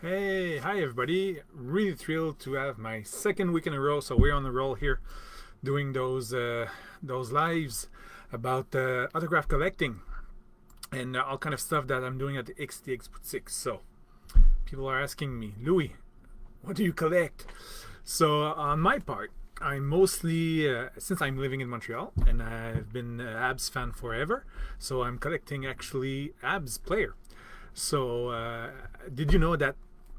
Hey, hi everybody. Really thrilled to have my second week in a row. So we're on the roll here doing those lives about autograph collecting and all kind of stuff that I'm doing at the xTx boutique. So people are asking me, Louis, what do you collect? So on my part, I'm mostly, since I'm living in Montreal and I've been an Habs fan forever, so I'm collecting actually Habs player. So did you know that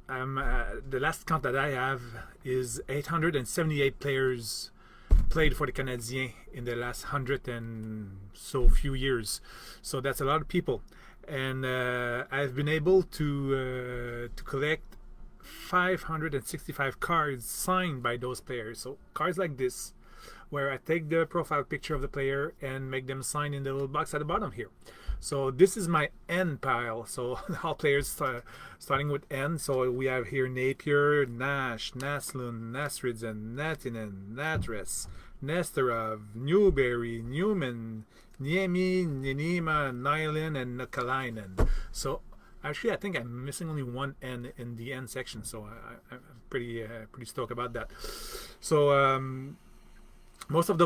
the last count that I have is 878 players played for the Canadiens in the last 100 and so few years. So that's a lot of people, and I've been able to collect 565 cards signed by those players. So cards like this, where I take the profile picture of the player and make them sign in the little box at the bottom here. So this is my N pile. So all players starting with N. So we have here Napier, Nash, Naslund, Nasridzen, Natinen, Natres, Nesterov, Newberry, Newman, Niemi, Ninima, Nyland, and Nakalainen. So actually, I think I'm missing only one N in the N section. So I'm pretty stoked about that. So most of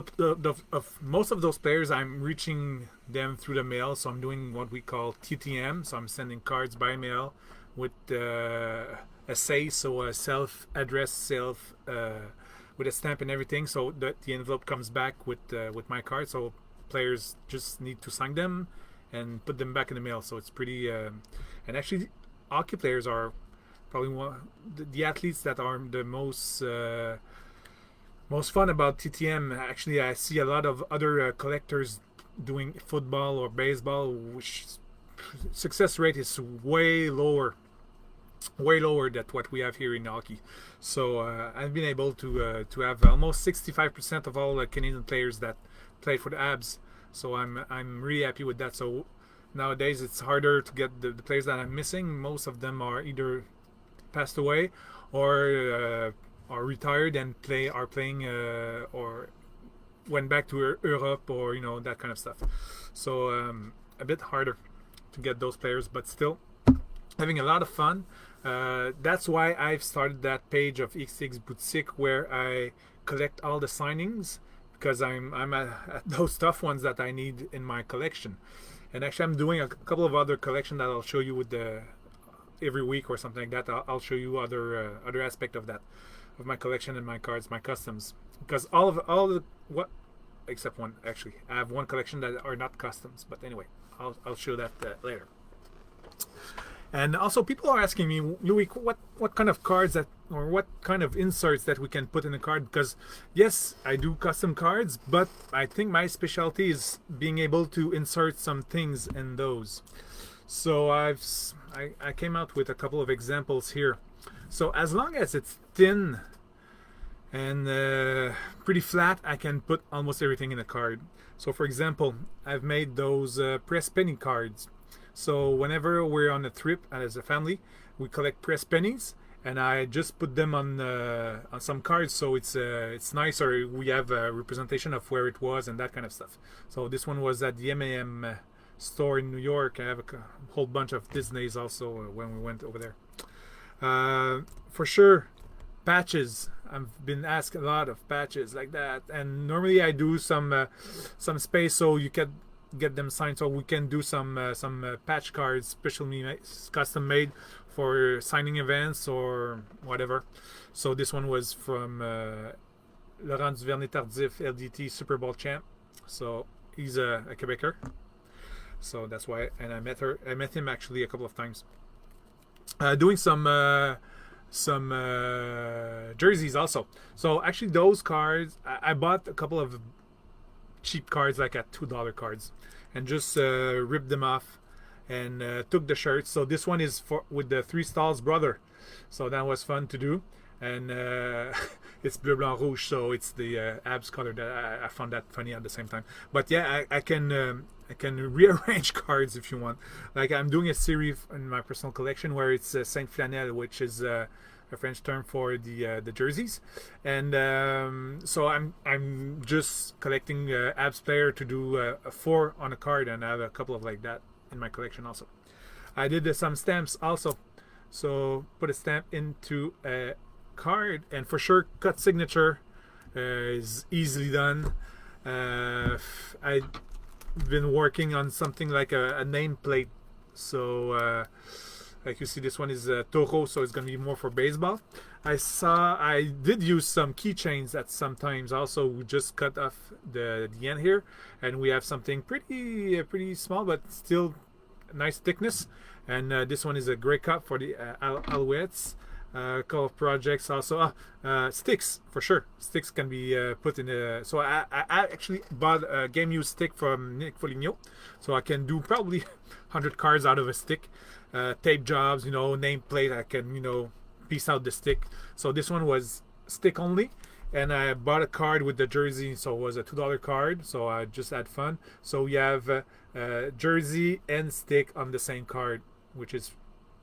most of those players, I'm reaching them through the mail. So I'm doing what we call TTM. So I'm sending cards by mail with a say, so a self-addressed with a stamp and everything. So the envelope comes back with my card. So players just need to sign them and put them back in the mail. So it's pretty. And actually, hockey players are probably the athletes that are the most fun about TTM. Actually, I see a lot of other collectors doing football or baseball, which success rate is way lower than what we have here in hockey. So I've been able to have almost 65% of all Canadian players that play for the Habs. So I'm really happy with that. So nowadays it's harder to get the players that I'm missing. Most of them are either passed away or are retired and are playing or went back to Europe, or that kind of stuff. So a bit harder to get those players, but still having a lot of fun. That's why I've started that page of xTx Boutique where I collect all the signings, because I'm at those tough ones that I need in my collection. And actually I'm doing a couple of other collections that I'll show you with every week or something like that. I'll show you other aspect of that, of my collection and my cards, my customs, because all the except one, actually I have one collection that are not customs, but anyway, I'll show that later. And also people are asking me, Louis, what kind of cards or what kind of inserts that we can put in a card, because yes, I do custom cards, but I think my specialty is being able to insert some things in those. So I came out with a couple of examples here. So as long as it's thin and pretty flat, I can put almost everything in a card. So for example, I've made those press penny cards. So whenever we're on a trip as a family, we collect press pennies, and I just put them on some cards, so it's nicer. We have a representation of where it was and that kind of stuff. So this one was at the M&M store in New York. I have a whole bunch of Disney's also when we went over there. For sure, patches. I've been asked a lot of patches like that, and normally I do some space so you can get them signed. So we can do some patch cards, specially custom made for signing events or whatever. So this one was from Laurent Duvernay-Tardif, LDT Super Bowl champ. So he's a Quebecer. So that's why, and I met him actually a couple of times. Doing some jerseys also. So actually those cards, I bought a couple of cheap cards, like at $2 cards, and just ripped them off and took the shirts. So this one is with the Three Stalls brother. So that was fun to do. And it's bleu, blanc, rouge, so it's the Habs color. That I found that funny at the same time. But yeah, I can rearrange cards if you want. Like I'm doing a series in my personal collection where it's Saint Flanelle, which is a French term for the jerseys. And so I'm just collecting Habs player to do a 4 on a card, and I have a couple of like that in my collection also. I did some stamps also. So put a stamp into a card, and for sure cut signature is easily done. I've been working on something like a nameplate, so like you see, this one is Toro, so it's going to be more for baseball. I did use some keychains that sometimes also we just cut off the end here, and we have something pretty small but still nice thickness. And this one is a great cup for the Alouettes. A couple of projects also. Sticks, for sure. Sticks can be put in a... So I actually bought a game use stick from Nick Foligno, so I can do probably 100 cards out of a stick. Tape jobs, nameplate, I can, piece out the stick. So this one was stick only, and I bought a card with the jersey, so it was a $2 card, so I just had fun. So we have jersey and stick on the same card, which is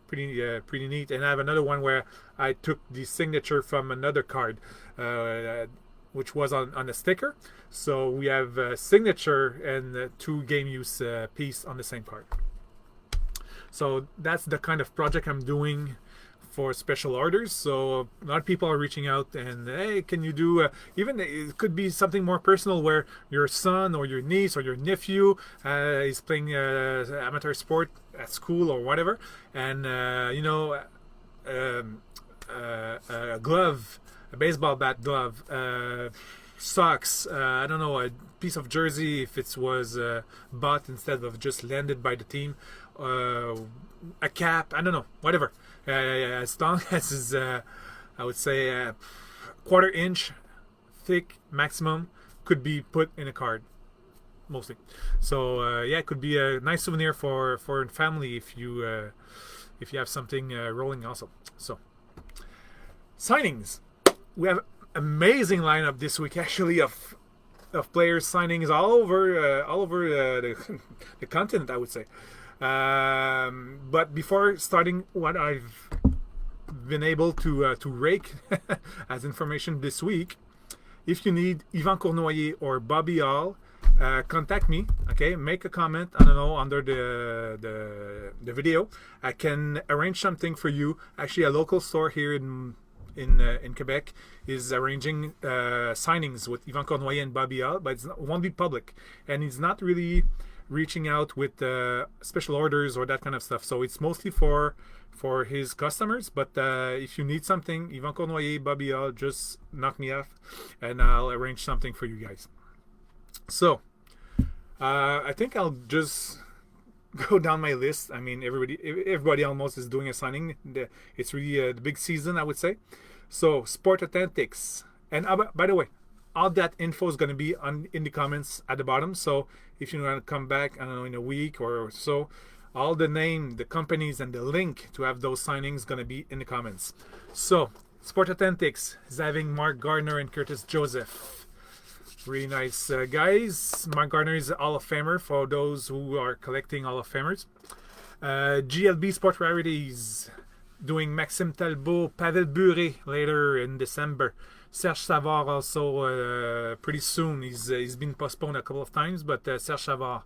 pretty neat. And I have another one where I took the signature from another card, which was on a sticker. So we have signature and 2 game use piece on the same card. So that's the kind of project I'm doing for special orders. So a lot of people are reaching out and, hey, can you do even it could be something more personal where your son or your niece or your nephew is playing amateur sport at school or whatever, and a glove, a baseball bat glove, socks, I don't know, a piece of jersey if it was bought instead of just landed by the team, a cap, I don't know, whatever, as long as it's I would say a quarter-inch thick maximum, could be put in a card mostly. So yeah, it could be a nice souvenir for family if you have something rolling also. So signings, we have amazing lineup this week actually of players signings all over the continent, I would say. But before starting what I've been able to rake as information this week, if you need Yvan Cournoyer or Bobby Hall, contact me. Okay, make a comment, I don't know, under the video. I can arrange something for you. Actually, a local store here in Quebec is arranging signings with Yvan Cournoyer and Bobby Hall, but it won't be public, and he's not really reaching out with special orders or that kind of stuff. So it's mostly for his customers. But if you need something, Yvan Cournoyer, Bobby Hall, just knock me off, and I'll arrange something for you guys. So I think I'll just go down my list. I mean, everybody almost is doing a signing. It's really the big season, I would say. So Sport Authentics, and by the way, all that info is going to be in the comments at the bottom. So if you want to come back, I don't know, in a week or so, all the name, the companies, and the link to have those signings going to be in the comments. So Sport Authentics is having Mark Gartner and Curtis Joseph. Really nice guys. Mark Gartner is a Hall of Famer for those who are collecting Hall of Famers. GLB Sport Rarities doing Maxime Talbot, Pavel Bure later in December. Serge Savard also pretty soon. He's been postponed a couple of times, but Serge Savard.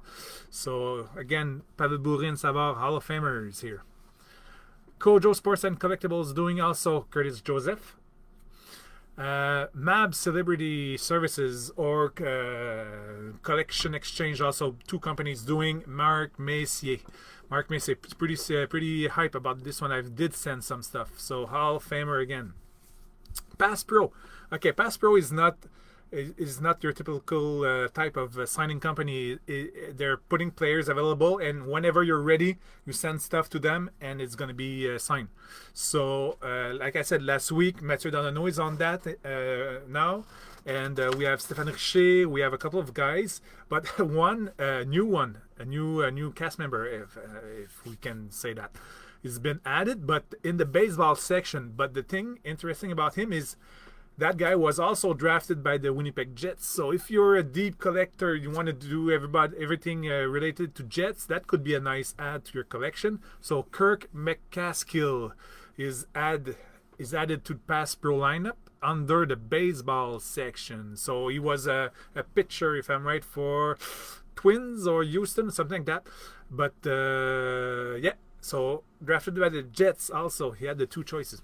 So again, Pavel Bure and Savard, Hall of Famers here. Kojo Sports and Collectibles doing also Curtis Joseph. MAB Celebrity Services or Collection Exchange, also 2 companies doing Mark Messier. Mark Messier, pretty hype about this one. I did send some stuff. So Hall of Famer again. Pass Pro. Okay, Pass Pro is not your typical type of signing company. They're putting players available, and whenever you're ready, you send stuff to them, and it's going to be signed. So, like I said last week, Mathieu Donano is on that now, and we have Stéphane Richer. We have a couple of guys, but a new cast member, if we can say that, has been added, but in the baseball section. But the thing interesting about him is that guy was also drafted by the Winnipeg Jets. So if you're a deep collector, you want to do everything related to Jets, that could be a nice add to your collection. So Kirk McCaskill is added to Pass Pro lineup under the baseball section. So he was a pitcher, if I'm right, for Twins or Houston, something like that. But yeah, So drafted by the Jets also. He had the 2 choices.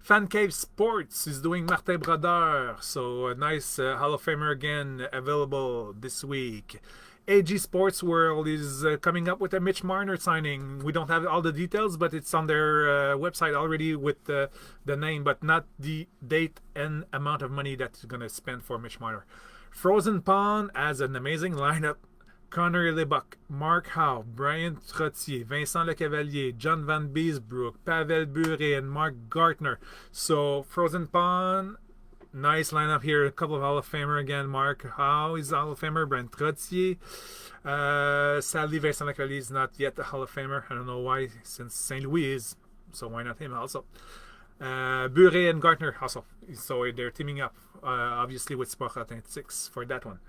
Fan Cave Sports is doing Martin Brodeur. So a nice Hall of Famer again available this week. AG Sports World is coming up with a Mitch Marner signing. We don't have all the details, but it's on their website already with the name, but not the date and amount of money that you're going to spend for Mitch Marner. Frozen Pond has an amazing lineup. Connor Hellebuyck, Mark Howe, Bryan Trottier, Vincent Lecavalier, John Vanbiesbrouck, Pavel Bure, and Mark Gartner. So Frozen Pond, nice lineup here. A couple of Hall of Famer again. Mark Howe is a Hall of Famer. Bryan Trottier. Sadly, Vincent Lecavalier is not yet a Hall of Famer. I don't know why, since St. Louis is. So why not him also? Bure and Gartner also. So they're teaming up, obviously, with Sport 6 for that one.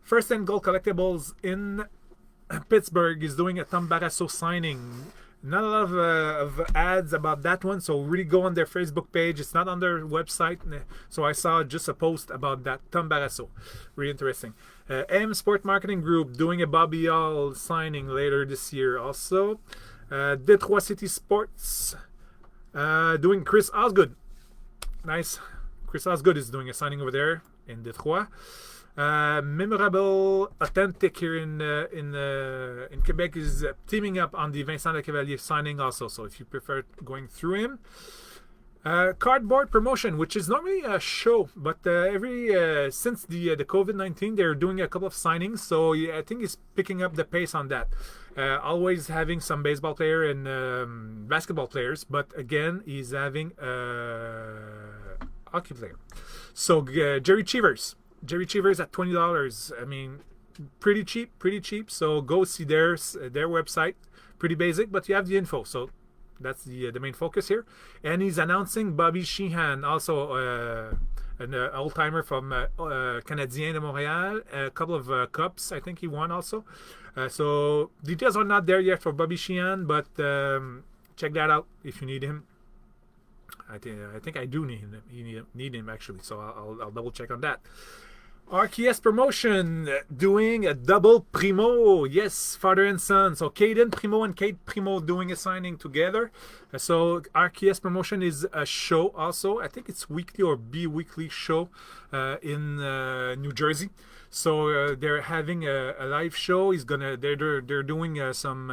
First and Goal Collectibles in Pittsburgh is doing a Tom Barasso signing. Not a lot of ads about that one, so really go on their Facebook page. It's not on their website, so I saw just a post about that Tom Barasso. Really interesting. AM Sport Marketing Group doing a Bobby Hall signing later this year also. Detroit City Sports doing Chris Osgood. Nice. Chris Osgood is doing a signing over there in Detroit. Memorable Authentic here in Quebec is teaming up on the Vincent Lecavalier signing also. So if you prefer going through him, Cardboard Promotion, which is not really a show, but since the COVID-19, they're doing a couple of signings. So yeah, I think he's picking up the pace on that. Always having some baseball player and basketball players, but again, he's having a hockey player. So Gerry Cheevers. Gerry Cheevers at $20. I mean, pretty cheap. So go see their website. Pretty basic, but you have the info. So that's the main focus here. And he's announcing Bobby Sheehan, also an old-timer from Canadien de Montréal. A couple of cups, I think he won also. So details are not there yet for Bobby Sheehan, but check that out if you need him. I think I do need him. You need him actually. So I'll double check on that. RKS Promotion doing a double Primeau. Yes, father and son. So Cayden Primeau and Kate Primeau doing a signing together. So RKS Promotion is a show also. I think it's weekly or bi-weekly show in New Jersey. So they're having a live show. They're doing some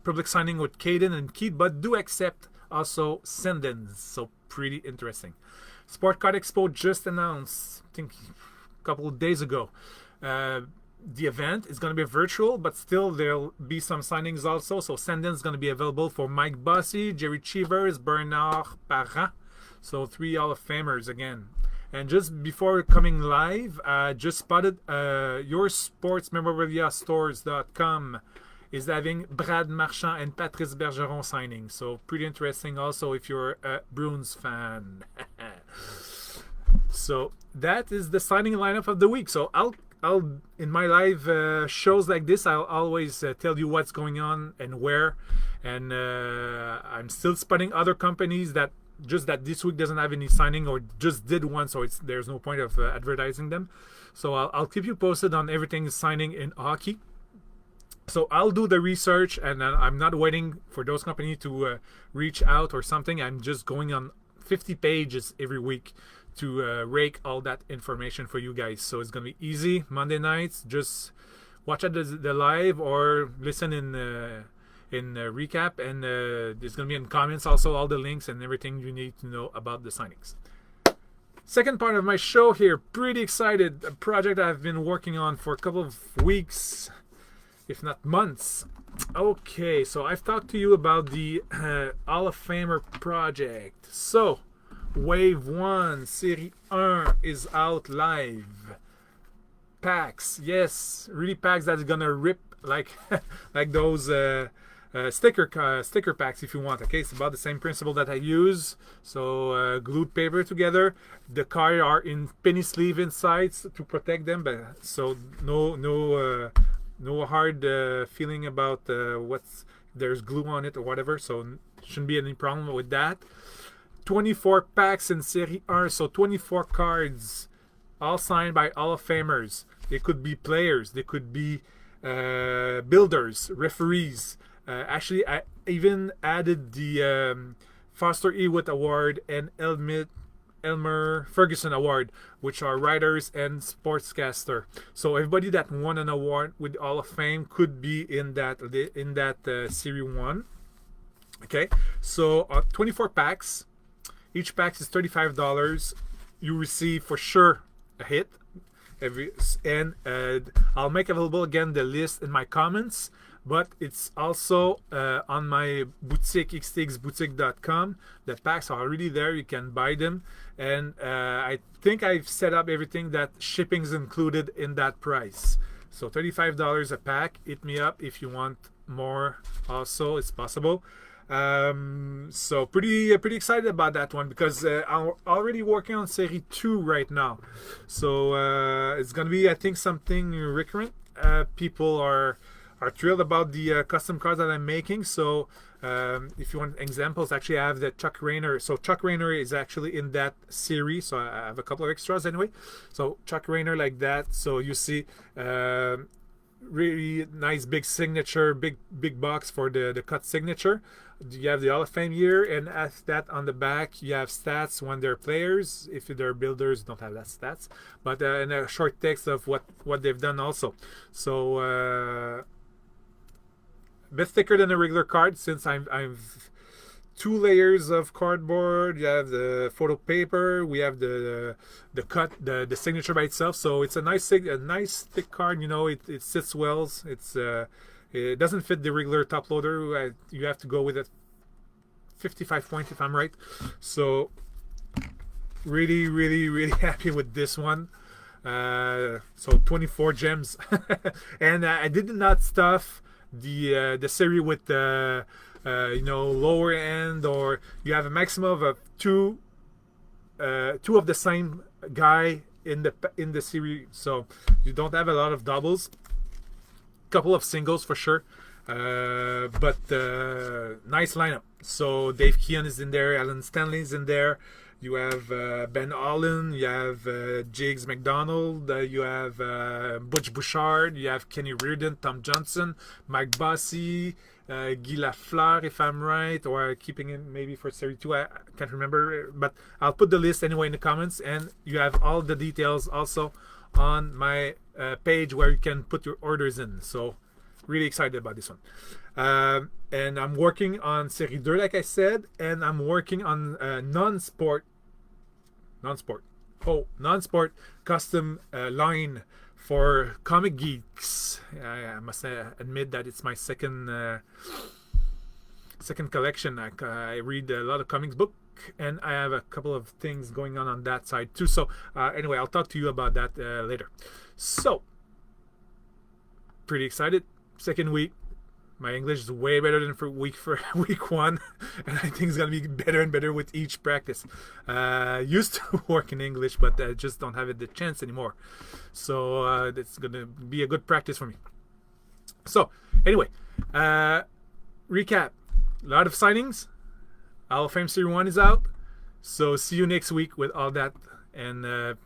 public signing with Cayden and Keith, but do accept also send-ins. So pretty interesting. Sport Card Expo just announced, I think a couple of days ago, the event is going to be virtual, but still there'll be some signings also. So send-ins is going to be available for Mike Bossy, Gerry Cheevers, Bernard Parent. So 3 Hall of Famers again. And just before coming live, just spotted yoursportsmemorabiliastores.com is having Brad Marchand and Patrice Bergeron signing. So pretty interesting also if you're a Bruins fan. So that is the signing lineup of the week. So I'll in my live shows like this, I'll always tell you what's going on and where. And I'm still spotting other companies that this week doesn't have any signing or just did one, so there's no point of advertising them. So I'll keep you posted on everything signing in hockey. So I'll do the research, and I'm not waiting for those companies to reach out or something. I'm just going on 50 pages every week to rake all that information for you guys. So it's going to be easy. Monday nights, just watch at the live or listen in recap. And there's going to be in comments also all the links and everything you need to know about the signings. Second part of my show here. Pretty excited. A project I've been working on for a couple of weeks, if not months. Okay, so I've talked to you about the Hall of Famer project. So, Wave 1, Serie 1 is out live. Packs, yes, really packs that's gonna rip like like those sticker packs if you want. Okay, it's about the same principle that I use. So glued paper together. The cards are in penny sleeve insides to protect them, but so no hard feeling about there's glue on it or whatever, so shouldn't be any problem with that. 24 packs in Serie 1, so 24 cards, all signed by Hall of Famers. They could be players, they could be builders, referees. Actually, even added the Foster Ewitt Award and Elmer Ferguson Award, which are writers and sportscaster. So everybody that won an award with Hall of Fame could be in that Series 1. Okay, so 24 packs. Each pack is $35. You receive for sure a hit. I'll make available again the list in my comments, but it's also on my boutique, xtxboutique.com. The packs are already there. You can buy them, and I think I've set up everything that shipping's included in that price. So $35 a pack. Hit me up if you want more. Also, it's possible. So pretty excited about that one, because I'm already working on Serie 2 right now. So it's gonna be, I think, something recurrent. People are thrilled about the custom cards that I'm making. So if you want examples, actually I have the Chuck Rayner. So Chuck Rayner is actually in that series. So I have a couple of extras anyway. So Chuck Rayner like that. So you see really nice big signature, big box for the cut signature. You have the Hall of Fame year, and as that on the back you have stats when they're players. If they're builders, don't have that stats, but and a short text of what they've done also. So a bit thicker than a regular card, since I've 2 layers of cardboard. You have the photo paper, we have the cut, the signature by itself. So it's a nice thick card. You know, it sits well. It doesn't fit the regular top loader. You have to go with a 55 point if I'm right. So really happy with this one. So 24 gems. And I did not stuff the series with the lower end, or you have a maximum of two of the same guy in the series. So you don't have a lot of doubles. Couple of singles for sure, but nice lineup. So Dave Keon is in there, Alan Stanley is in there, you have Ben Holland, you have Jigs McDonald, you have Butch Bouchard, you have Kenny Reardon, Tom Johnson, Mike Bossy, Guy Lafleur if I'm right, or keeping it maybe for Series 2, I can't remember, but I'll put the list anyway in the comments, and you have all the details also on my page where you can put your orders in. So really excited about this one. And I'm working on Serie 2 like I said, and I'm working on non-sport custom line for comic geeks. I must admit that it's my second collection. I read a lot of comics book, and I have a couple of things going on that side too. So anyway, I'll talk to you about that later. So pretty excited. Second week, my English is way better than for week 1, and I think it's gonna be better and better with each practice. Used to work in English, but I just don't have the chance anymore. So it's gonna be a good practice for me. So anyway, recap. A lot of signings. Hall of Fame Series 1 is out. So see you next week with all that. And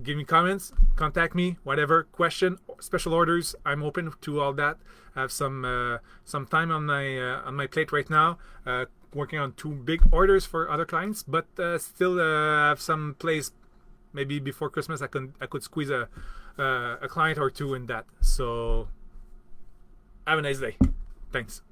give me comments, contact me, whatever question, special orders. I'm open to all that. I have some time on my plate right now, working on 2 big orders for other clients, but still have some place. Maybe before Christmas I could squeeze a client or 2 in that. So have a nice day. Thanks.